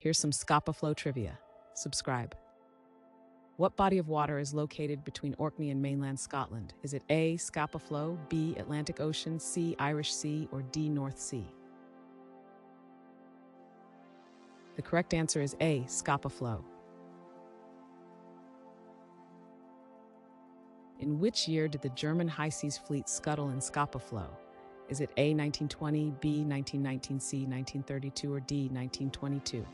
Here's some Scapa Flow trivia. Subscribe. What body of water is located between Orkney and mainland Scotland? Is it A, Scapa Flow, B, Atlantic Ocean, C, Irish Sea, or D, North Sea? The correct answer is A, Scapa Flow. In which year did the German high seas fleet scuttle in Scapa Flow? Is it A, 1920, B, 1919, C, 1932, or D, 1922?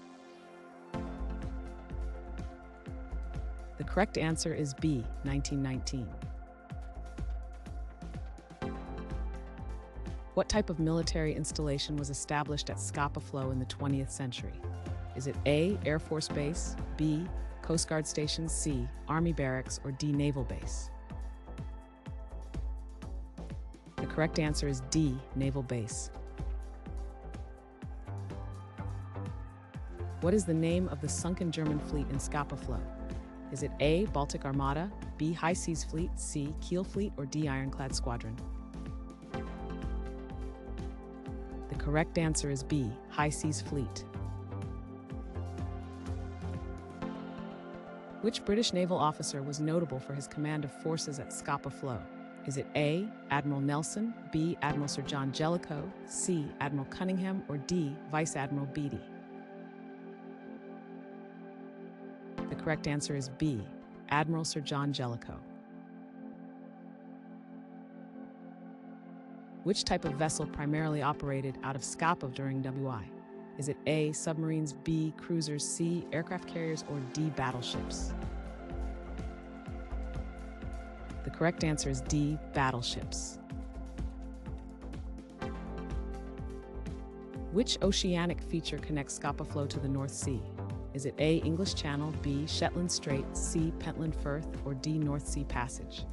The correct answer is B, 1919. What type of military installation was established at Scapa Flow in the 20th century? Is it A, Air Force Base, B, Coast Guard Station, C, Army Barracks, or D, Naval Base? The correct answer is D, Naval Base. What is the name of the sunken German fleet in Scapa Flow? Is it A, Baltic Armada, B, High Seas Fleet, C, Kiel Fleet, or D, Ironclad Squadron? The correct answer is B, High Seas Fleet. Which British naval officer was notable for his command of forces at Scapa Flow? Is it A, Admiral Nelson, B, Admiral Sir John Jellicoe, C, Admiral Cunningham, or D, Vice Admiral Beatty? The correct answer is B, Admiral Sir John Jellicoe. Which type of vessel primarily operated out of Scapa during WI? Is it A, submarines, B, cruisers, C, aircraft carriers, or D, battleships? The correct answer is D, battleships. Which oceanic feature connects Scapa Flow to the North Sea? Is it A, English Channel, B, Shetland Strait, C, Pentland Firth, or D, North Sea Passage?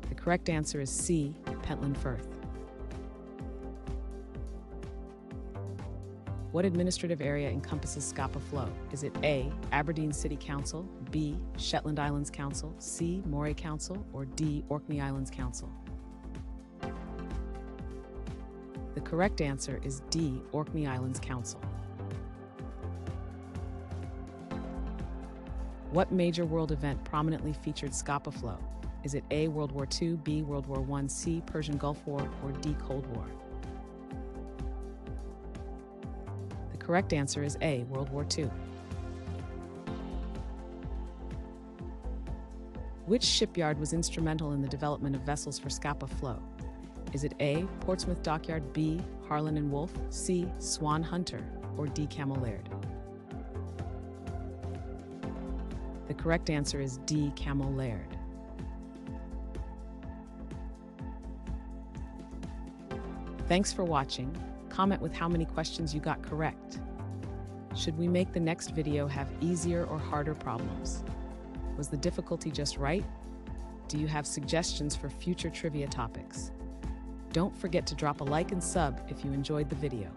The correct answer is C, Pentland Firth. What administrative area encompasses Scapa Flow? Is it A, Aberdeen City Council, B, Shetland Islands Council, C, Moray Council, or D, Orkney Islands Council? The correct answer is D, Orkney Islands Council. What major world event prominently featured Scapa Flow? Is it A, World War II, B, World War I, C, Persian Gulf War, or D, Cold War? The correct answer is A, World War II. Which shipyard was instrumental in the development of vessels for Scapa Flow? Is it A, Portsmouth Dockyard, B, Harland and Wolff, C, Swan Hunter, or D, Cammell Laird? The correct answer is D, Cammell Laird. Thanks for watching. Comment with how many questions you got correct. Should we make the next video have easier or harder problems? Was the difficulty just right? Do you have suggestions for future trivia topics? Don't forget to drop a like and sub if you enjoyed the video.